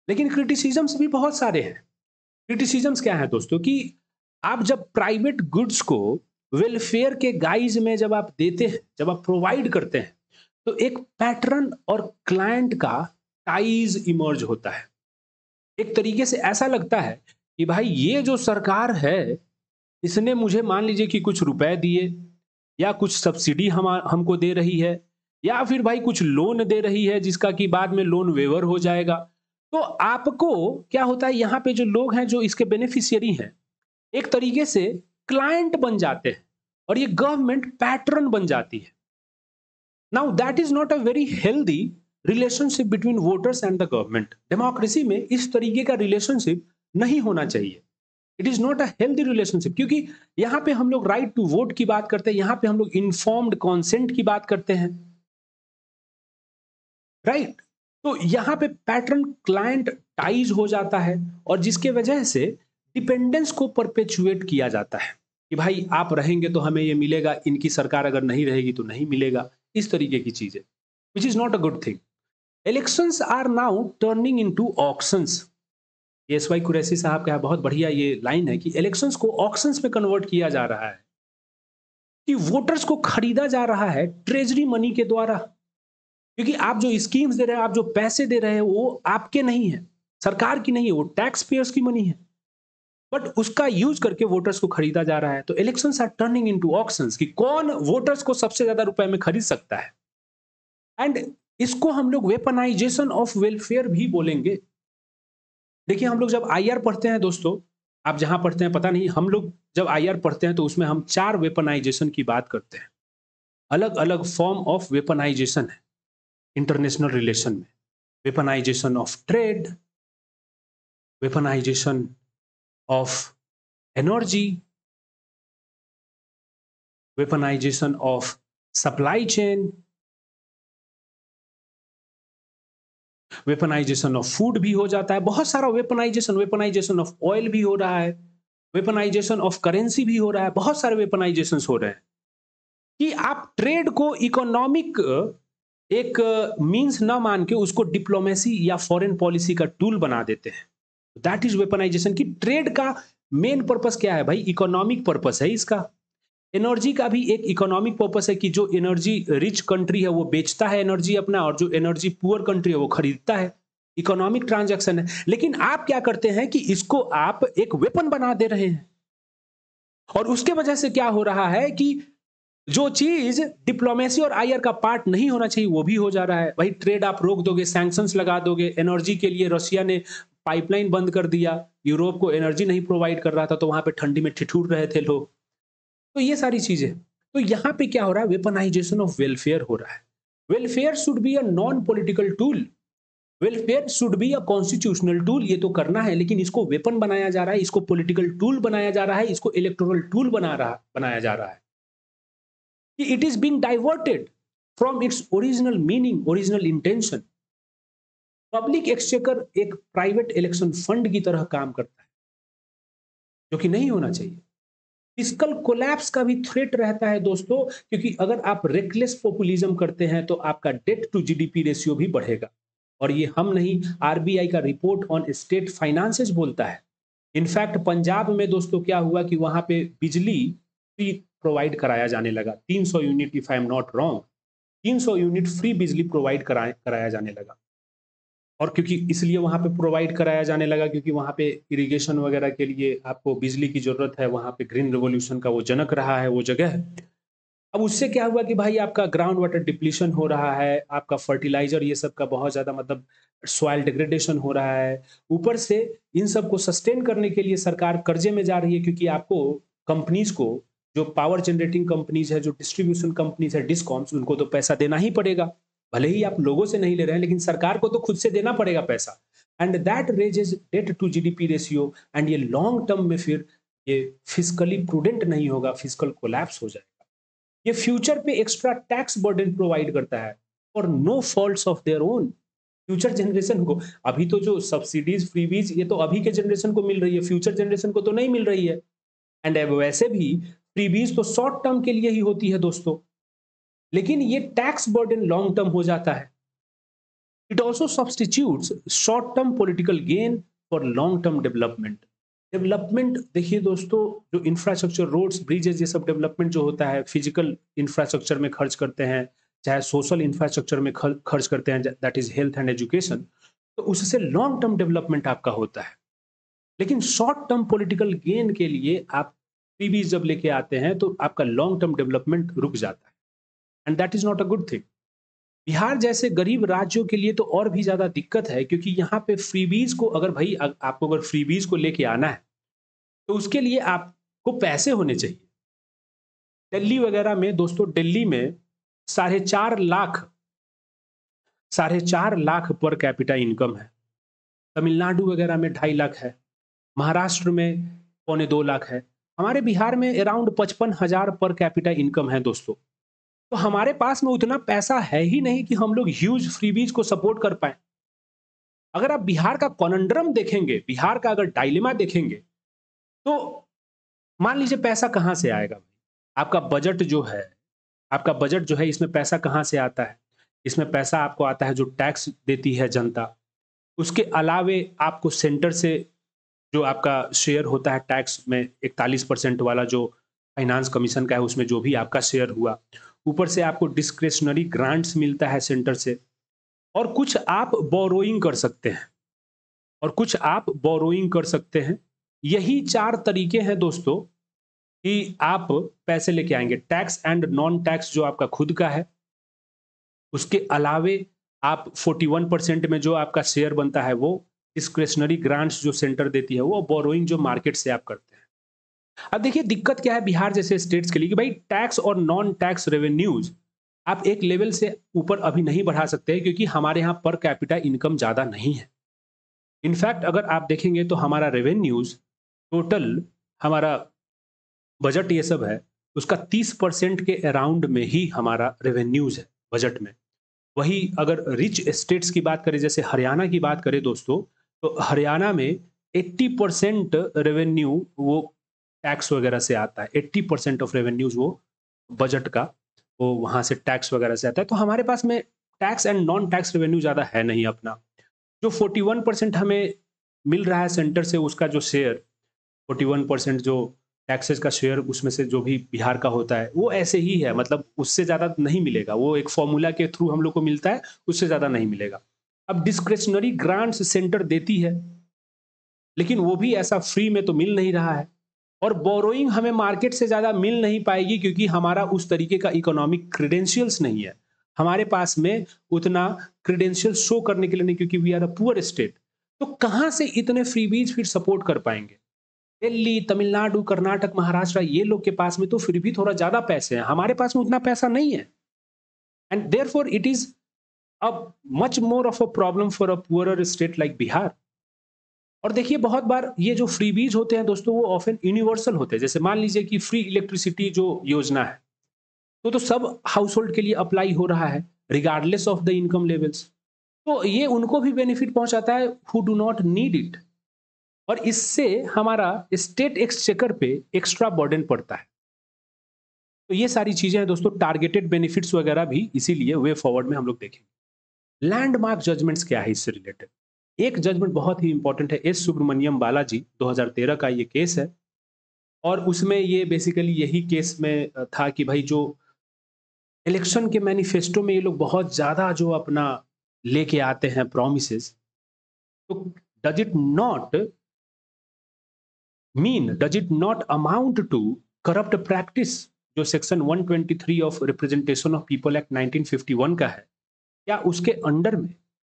लेकिन क्रिटिसिज्म्स भी बहुत सारे हैं। क्रिटिसिज्म्स क्या है दोस्तों कि आप जब प्राइवेट गुड्स को वेलफेयर के गाइज में जब आप देते हैं, जब आप प्रोवाइड करते हैं, तो एक पैटर्न और क्लाइंट का टाइज इमर्ज होता है। एक तरीके से ऐसा लगता है कि भाई ये जो सरकार है, इसने मुझे मान लीजिए कि कुछ रुपए दिए या कुछ सब्सिडी हमको दे रही है या फिर भाई कुछ लोन दे रही है जिसका कि बाद में लोन वेवर हो जाएगा। तो आपको क्या होता है, यहाँ पे जो लोग हैं जो इसके बेनिफिशियरी हैं, एक तरीके से क्लाइंट बन जाते हैं और ये गवर्नमेंट पैटर्न बन जाती है। Now that is not a very healthy relationship between voters and the government. Democracy में इस तरीके का रिलेशनशिप नहीं होना चाहिए। It is not a healthy relationship, क्योंकि यहां पे हम लोग राइट टू वोट की बात करते हैं, यहां पे हम लोग इन्फॉर्म्ड कॉन्सेंट की बात करते हैं, राइट। तो यहां पे पैटर्न क्लाइंट टाइज हो जाता है और जिसके वजह से डिपेंडेंस को परपेचुएट किया जाता है कि भाई आप रहेंगे तो हमें ये मिलेगा, इनकी सरकार अगर नहीं रहेगी तो नहीं मिलेगा, इस तरीके की चीजें, which is not a good thing. Elections are now turning into auctions. S Y Quraishi साहब का बहुत बढ़िया ये लाइन है कि इलेक्शंस को ऑक्शंस में कन्वर्ट किया जा रहा है, कि वोटर्स को खरीदा जा रहा है ट्रेजरी मनी के द्वारा। क्योंकि आप जो स्कीम्स दे रहे हैं, आप जो पैसे दे रहे हैं, वो आपके नहीं है, सरकार की नहीं है, वो टैक्स पेयर्स की मनी है, बट उसका यूज करके वोटर्स को खरीदा जा रहा है। तो elections are turning into auctions, कि कौन वोटर्स को सबसे ज्यादा रुपए में खरीद सकता है। एंड इसको हम लोग वेपनाइजेशन ऑफ वेलफेयर भी बोलेंगे। देखिए, हम लोग जब आईआर पढ़ते हैं दोस्तों, आप जहां पढ़ते हैं पता नहीं, हम लोग जब आईआर पढ़ते हैं तो उसमें हम 4 वेपनाइजेशन की बात करते हैं। अलग अलग फॉर्म ऑफ वेपनाइजेशन है इंटरनेशनल रिलेशन में। Weaponisation of trade, weaponisation of energy, weaponisation of supply chain, weaponisation of food भी हो जाता है, बहुत सारा वेपनाइजेशन, वेपनाइजेशन ऑफ ऑयल भी हो रहा है, वेपनाइजेशन ऑफ करेंसी भी हो रहा है, बहुत सारे वेपनाइजेशन हो रहे हैं। कि आप ट्रेड को इकोनॉमिक एक मींस ना मान के उसको डिप्लोमेसी या फॉरेन पॉलिसी का टूल बना देते हैं। That is weaponisation. की ट्रेड का मेन पर्पस क्या है भाई? इकोनॉमिक पर्पस है इसका। एनर्जी का भी एक इकोनॉमिक पर्पस है कि जो एनर्जी रिच कंट्री है वो बेचता है एनर्जी अपना, और जो एनर्जी पुअर कंट्री है वो खरीदता है। इकोनॉमिक ट्रांजैक्शन है। लेकिन आप क्या करते हैं कि इसको आप एक वेपन बना दे रहे हैं, और उसके वजह से क्या हो रहा है कि जो चीज डिप्लोमेसी और आईआर का पार्ट नहीं होना चाहिए वो भी हो जा रहा है। भाई ट्रेड आप रोक दोगे, सैंक्शंस लगा दोगे, एनर्जी के लिए रशिया ने पाइपलाइन बंद कर दिया, यूरोप को एनर्जी नहीं प्रोवाइड कर रहा था, तो वहां पे ठंडी में ठिठुर रहे थे लोग। तो ये सारी चीजें, तो यहां पे क्या हो रहा है? वेपनाइजेशन ऑफ वेलफेयर हो रहा है। Welfare should be a non political tool, welfare should be a constitutional tool. ये तो करना है, लेकिन इसको वेपन बनाया जा रहा है, इसको पॉलिटिकल टूल बनाया जा रहा है, इसको इलेक्टोरल टूल बनाया जा रहा है। It is being diverted from its original meaning, original intention. Public exchequer एक प्राइवेट इलेक्शन फंड की तरह काम करता है, जो कि नहीं होना चाहिए। फिस्कल कोलैप्स का भी थ्रेट रहता है दोस्तों, क्योंकि अगर आप रेकलेस पॉपुलिज्म करते हैं तो आपका डेट टू जीडीपी रेशियो भी बढ़ेगा। और ये हम नहीं, आरबीआई का रिपोर्ट ऑन स्टेट फाइनेंसेस बोलता है। इनफैक्ट पंजाब में दोस्तों क्या हुआ कि वहां पे बिजली फ्री प्रोवाइड कराया जाने लगा, 300 unit, if I am not wrong, 300 unit free बिजली प्रोवाइड कराया जाने लगा। और क्योंकि इसलिए वहां पे प्रोवाइड कराया जाने लगा क्योंकि वहां पे इरिगेशन वगैरह के लिए आपको बिजली की जरूरत है, वहां पे ग्रीन रेवोल्यूशन का वो जनक रहा है वो जगह। अब उससे क्या हुआ कि भाई आपका ग्राउंड वाटर डिप्लीशन हो रहा है, आपका फर्टिलाइजर ये सब का बहुत ज्यादा मतलब सॉइल डिग्रेडेशन हो रहा है। ऊपर से इन सब को सस्टेन करने के लिए सरकार कर्जे में जा रही है, क्योंकि आपको कंपनीज को, जो पावर जनरेटिंग कंपनीज है, जो डिस्ट्रीब्यूशन कंपनीज है, डिस्कॉम्स, उनको तो पैसा देना ही पड़ेगा। भले ही आप लोगों से नहीं ले रहे हैं, लेकिन सरकार को तो खुद से देना पड़ेगा पैसा। And that raises debt to GDP ratio. And ये लॉन्ग टर्म में फिर ये फिजिकली प्रूडेंट नहीं होगा, फिजिकल कोलैप्स हो जाएगा। ये फ्यूचर पे एक्स्ट्रा टैक्स बर्डन प्रोवाइड करता है और no faults of their own. Future generation को, अभी तो जो सब्सिडीज फ्रीबीज ये तो अभी के जनरेशन को मिल रही है, फ्यूचर जनरेशन को तो नहीं मिल रही है। एंड वैसे भी फ्रीबीज तो शॉर्ट टर्म के लिए ही होती है दोस्तों, लेकिन ये टैक्स बर्डन लॉन्ग टर्म हो जाता है। It also substitutes short term political gain for long term development. Development देखिए दोस्तों, जो इंफ्रास्ट्रक्चर, रोड्स, ब्रिजेस, ये सब डेवलपमेंट जो होता है, फिजिकल इंफ्रास्ट्रक्चर में खर्च करते हैं, चाहे सोशल इंफ्रास्ट्रक्चर में खर्च करते हैं, that is health and education, तो उससे लॉन्ग टर्म डेवलपमेंट आपका होता है। लेकिन शॉर्ट टर्म पॉलिटिकल गेन के लिए आप फ्रीबीज जब लेके आते हैं तो आपका लॉन्ग टर्म डेवलपमेंट रुक जाता है, and that is not a good thing. Bihar जैसे गरीब राज्यों के लिए तो और भी ज्यादा दिक्कत है, क्योंकि यहाँ पे फ्रीबीज को अगर भाई आपको अगर फ्रीबीज को लेके आना है तो उसके लिए आपको पैसे होने चाहिए। दिल्ली वगैरह में दोस्तों, दिल्ली में 4.5 lakh 4.5 lakh per capita income है। तमिलनाडु वगैरह में 2.5 लाख है। महाराष्ट्र में 2.25 लाख है। हमारे बिहार में अराउंड 55,000 पर कैपिटा इनकम है दोस्तों। तो हमारे पास में उतना पैसा है ही नहीं कि हम लोग ह्यूज फ्रीबीज को सपोर्ट कर पाए। अगर आप बिहार का कॉनंड्रम देखेंगे, बिहार का अगर डायलेमा देखेंगे, तो मान लीजिए पैसा कहां से आएगा। आपका बजट जो है, इसमें पैसा कहां से आता है? इसमें पैसा आपको आता है जो टैक्स देती है जनता। उसके अलावे आपको सेंटर से जो आपका शेयर होता है टैक्स में, 41% वाला जो फाइनेंस कमीशन का है, उसमें जो भी आपका शेयर हुआ, ऊपर से आपको डिस्क्रेशनरी ग्रांट्स मिलता है सेंटर से, और कुछ आप बोरोइंग कर सकते हैं, यही 4 तरीके हैं दोस्तों कि आप पैसे लेके आएंगे। टैक्स एंड नॉन टैक्स जो आपका खुद का है, उसके अलावे आप 41% में जो आपका शेयर बनता है वो, डिस्क्रेशनरी ग्रांट्स जो सेंटर देती है वो, बोरोइंग जो मार्केट से आप करते हैं। अब देखिए दिक्कत क्या है बिहार जैसे स्टेट्स के लिए कि भाई टैक्स और नॉन टैक्स रेवेन्यूज आप एक लेवल से ऊपर अभी नहीं बढ़ा सकते, क्योंकि हमारे यहाँ पर कैपिटा इनकम ज्यादा नहीं है। इनफैक्ट अगर आप देखेंगे तो हमारा रेवेन्यूज टोटल, हमारा बजट ये सब है, उसका 30% के अराउंड में ही हमारा रेवेन्यूज है बजट में। वही अगर रिच स्टेट्स की बात करें, जैसे हरियाणा की बात करें दोस्तों, तो हरियाणा में 80% रेवेन्यू वो टैक्स वगैरह से आता है। 80% ऑफ रेवेन्यूज वो बजट का, वो वहां से टैक्स वगैरह से आता है। तो हमारे पास में tax and non tax revenue ज्यादा है नहीं अपना। जो 41% हमें मिल रहा है सेंटर से, उसका जो शेयर 41% जो टैक्सेस का शेयर, उसमें से जो भी बिहार का होता है वो ऐसे ही है, मतलब उससे ज्यादा नहीं मिलेगा। वो एक फॉर्मूला के थ्रू हम लोग को मिलता है, उससे ज्यादा नहीं मिलेगा। अब डिस्क्रेशनरी ग्रांट्स सेंटर देती है, लेकिन वो भी ऐसा फ्री में तो मिल नहीं रहा है। और बोरोइंग हमें मार्केट से ज्यादा मिल नहीं पाएगी, क्योंकि हमारा उस तरीके का इकोनॉमिक क्रेडेंशियल्स नहीं है। हमारे पास में उतना क्रेडेंशियल शो करने के लिए नहीं, क्योंकि we are a poor state. तो कहां से इतने फ्रीबीज फिर सपोर्ट कर पाएंगे? दिल्ली, तमिलनाडु, कर्नाटक, महाराष्ट्र, ये लोग के पास में तो फिर भी थोड़ा ज्यादा पैसे हैं, हमारे पास में उतना पैसा नहीं है। And therefore it is a much more of a problem for a poorer state like Bihar. और देखिए बहुत बार ये जो फ्रीबीज होते हैं दोस्तों, वो ऑफन यूनिवर्सल होते हैं। जैसे मान लीजिए कि फ्री इलेक्ट्रिसिटी जो योजना है, तो सब हाउस होल्ड के लिए अप्लाई हो रहा है, regardless of the income levels. तो ये उनको भी बेनिफिट पहुंचाता है who do not need it, और इससे हमारा स्टेट एक्सचेकर पे एक्स्ट्रा बर्डन पड़ता है। तो ये सारी चीजें हैं दोस्तों, टारगेटेड बेनिफिट्स वगैरह भी इसीलिए वे फॉरवर्ड में हम लोग देखेंगे। लैंडमार्क जजमेंट्स क्या है इससे रिलेटेड? एक जजमेंट बहुत ही इंपॉर्टेंट है, एस सुब्रमण्यम बालाजी, 2013 का ये केस है। और उसमें ये बेसिकली यही केस में था कि भाई जो इलेक्शन के मैनिफेस्टो में ये लोग बहुत ज्यादा जो अपना लेके आते हैं प्रोमिसेस, तो does it not amount to corrupt practice? जो section 123 of representation of people act 1951 का है, क्या उसके अंडर में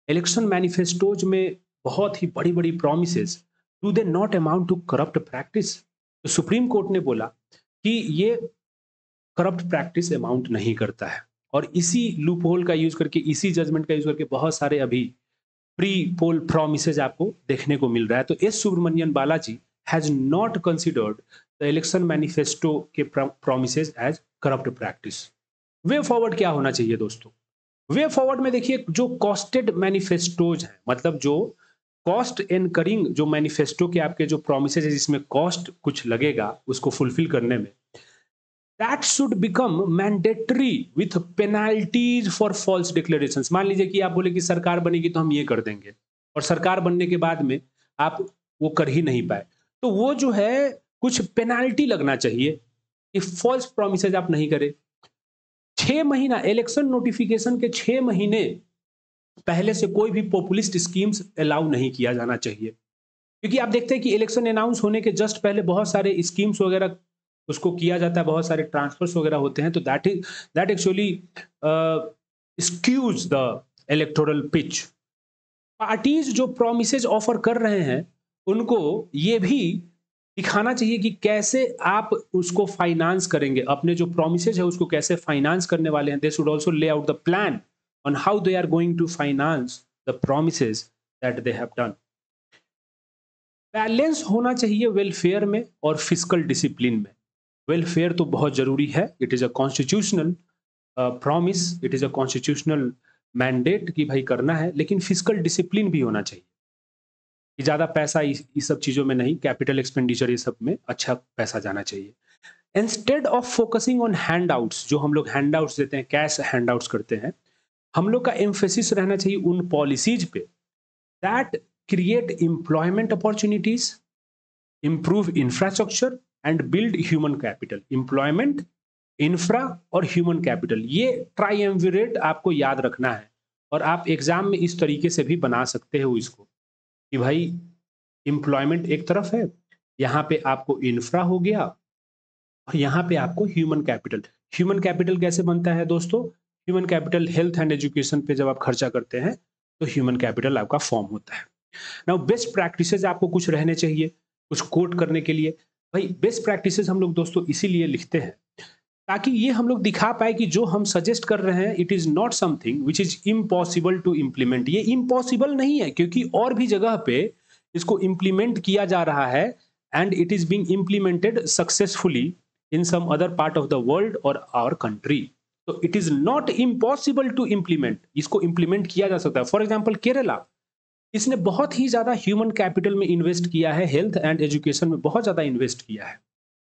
इलेक्शन मैनिफेस्टोज में बहुत ही बड़ी बड़ी promises, do they not amount to corrupt practice? तो सुप्रीम कोर्ट ने बोला कि ये करप्ट प्रैक्टिस अमाउंट नहीं करता है। और इसी लूप होल का यूज करके, इसी जजमेंट का यूज करके बहुत सारे अभी प्री पोल प्रोमिसेज आपको देखने को मिल रहा है। तो S Subramanian Balaji has not considered the election manifesto के promises as corrupt practice. Way forward क्या होना चाहिए दोस्तों? वे फॉरवर्ड में देखिए, जो कॉस्टेड मैनिफेस्टोज हैं, मतलब जो कॉस्ट इनकरिंग जो मैनिफेस्टो के आपके जो प्रोमिसेज है, जिसमें कॉस्ट कुछ लगेगा उसको फुलफिल करने में, that should become mandatory with penalties for false declarations. मान लीजिए कि आप बोले कि सरकार बनेगी तो हम ये कर देंगे, और सरकार बनने के बाद में आप वो कर ही नहीं पाए, तो वो जो है कुछ पेनाल्टी लगना चाहिए कि फॉल्स प्रोमिसेज आप नहीं करें। 6 महीना इलेक्शन नोटिफिकेशन के 6 महीने पहले से कोई भी पॉपुलिस्ट स्कीम्स अलाउ नहीं किया जाना चाहिए, क्योंकि आप देखते हैं कि इलेक्शन अनाउंस होने के जस्ट पहले बहुत सारे स्कीम्स वगैरह उसको किया जाता है, बहुत सारे ट्रांसफर्स वगैरह होते हैं, तो that actually skews the electoral pitch. Parties जो प्रोमिसेज ऑफर कर रहे हैं उनको ये भी दिखाना चाहिए कि कैसे आप उसको फाइनेंस करेंगे, अपने जो प्रोमिसेज है उसको कैसे फाइनेंस करने वाले हैं। They should also lay out the plan on how they are going to finance the promises that they have done. Balance होना चाहिए वेलफेयर में और फिजिकल डिसिप्लिन में। वेलफेयर तो बहुत जरूरी है, it is a constitutional promise, it is a constitutional mandate कि भाई करना है, लेकिन फिजिकल डिसिप्लिन भी होना चाहिए कि ज़्यादा पैसा इस सब चीज़ों में नहीं, कैपिटल एक्सपेंडिचर ये सब में अच्छा पैसा जाना चाहिए। Instead of focusing on handouts, जो हम लोग हैंडआउट्स देते हैं, कैश हैंडआउट्स करते हैं, हम लोग का एम्फेसिस रहना चाहिए उन पॉलिसीज पे that create employment opportunities, improve infrastructure and build human capital। Employment, infra और ह्यूमन कैपिटल, ये ट्राइएम्विरेट आपको याद रखना है। और आप एग्जाम में इस तरीके से भी बना सकते हो इसको कि भाई एम्प्लॉयमेंट एक तरफ है, यहाँ पे आपको इंफ्रा हो गया और यहाँ पे आपको ह्यूमन कैपिटल। ह्यूमन कैपिटल कैसे बनता है दोस्तों? Human capital health and education पे जब आप खर्चा करते हैं तो ह्यूमन कैपिटल आपका फॉर्म होता है। नाउ बेस्ट प्रैक्टिसेस आपको कुछ रहने चाहिए, कुछ कोट करने के लिए। भाई बेस्ट प्रैक्टिसेस हम लोग दोस्तों इसीलिए लिखते हैं ताकि ये हम लोग दिखा पाए कि जो हम सजेस्ट कर रहे हैं it is not something which is impossible to implement. ये इम्पॉसिबल नहीं है, क्योंकि और भी जगह पे इसको इम्प्लीमेंट किया जा रहा है and it is being implemented successfully in some other part of the world और आवर कंट्री। तो it is not impossible to implement, इसको इम्प्लीमेंट किया जा सकता है। फॉर एग्जाम्पल केरला, इसने बहुत ही ज्यादा ह्यूमन कैपिटल में इन्वेस्ट किया है, हेल्थ एंड एजुकेशन में बहुत ज्यादा इन्वेस्ट किया है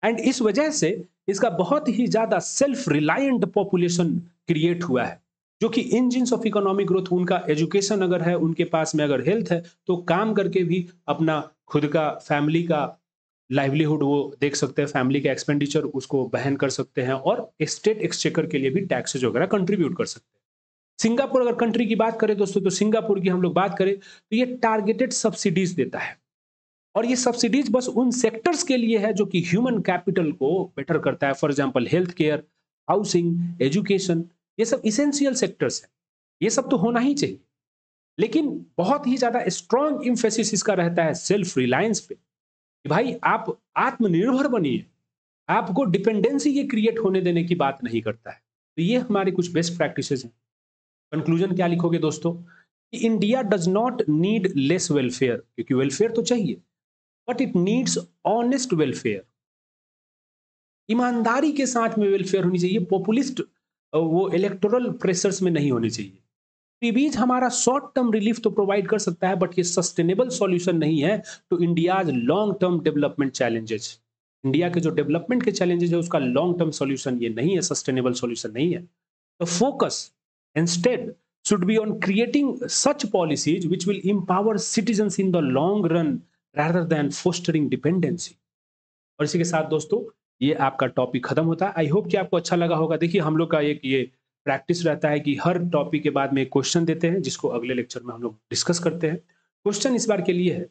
एंड इस वजह से इसका बहुत ही ज्यादा सेल्फ रिलायंट पॉपुलेशन क्रिएट हुआ है, जो कि इंजिन्स ऑफ इकोनॉमिक ग्रोथ, उनका एजुकेशन अगर है, उनके पास में अगर हेल्थ है, तो काम करके भी अपना खुद का फैमिली का लाइवलीहुड वो देख सकते हैं, फैमिली का एक्सपेंडिचर उसको बहन कर सकते हैं और स्टेट एक्सचेकर के लिए भी टैक्सेज वगैरह कंट्रीब्यूट कर सकते हैं। सिंगापुर अगर कंट्री की बात करें दोस्तों, तो सिंगापुर की हम लोग बात करें तो ये टारगेटेड सब्सिडीज देता है और ये सब्सिडीज बस उन सेक्टर्स के लिए है जो कि ह्यूमन कैपिटल को बेटर करता है। For example health care, housing, education, ये सब इसेंशियल सेक्टर्स है, ये सब तो होना ही चाहिए। लेकिन बहुत ही ज्यादा स्ट्रॉन्ग इंफेसिस इसका रहता है सेल्फ रिलायंस पे कि भाई आप आत्मनिर्भर बनिए, आपको डिपेंडेंसी ये क्रिएट होने देने की बात नहीं करता है। तो ये हमारी कुछ बेस्ट प्रैक्टिसेस हैं। कंक्लूजन क्या लिखोगे दोस्तों? कि India does not need less welfare, क्योंकि वेलफेयर तो चाहिए, but it needs honest welfare. ईमानदारी के साथ में वेलफेयर होनी चाहिए, पॉपुलिस्ट वो इलेक्टोरल प्रेशर्स में नहीं होनी चाहिए। फ्रीबीज हमारा शॉर्ट टर्म रिलीफ तो प्रोवाइड कर सकता है, बट ये सस्टेनेबल सॉल्यूशन नहीं है to India's long term development challenges. India के जो डेवलपमेंट के चैलेंजेस है उसका लॉन्ग टर्म सॉल्यूशन ये नहीं है, सस्टेनेबल सॉल्यूशन नहीं है। The focus instead should be on creating such policies which will empower citizens in the long run rather than fostering dependency। और इसी के साथ दोस्तों ये आपका टॉपिक खत्म होता है। आई होप कि आपको अच्छा लगा होगा। देखिए हम लोग का एक ये प्रैक्टिस रहता है कि हर टॉपिक के बाद में एक क्वेश्चन देते हैं जिसको अगले लेक्चर में हम लोग डिस्कस करते हैं। क्वेश्चन इस बार के लिए है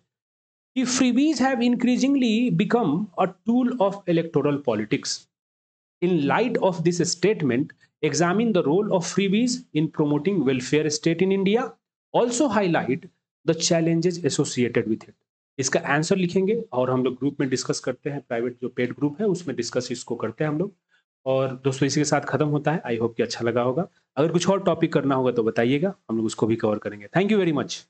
कि freebies have increasingly become a tool of electoral politics। In light of this statement, examine the role of freebies in promoting welfare state in India. Also highlight the challenges associated with it। इसका answer लिखेंगे और हम लोग group में discuss करते हैं, private जो paid group है उसमें डिस्कस इसको करते हैं हम लोग। और दोस्तों इसी के साथ खत्म होता है। आई होप कि अच्छा लगा होगा। अगर कुछ और टॉपिक करना होगा तो बताइएगा, हम लोग उसको भी कवर करेंगे। Thank you very much.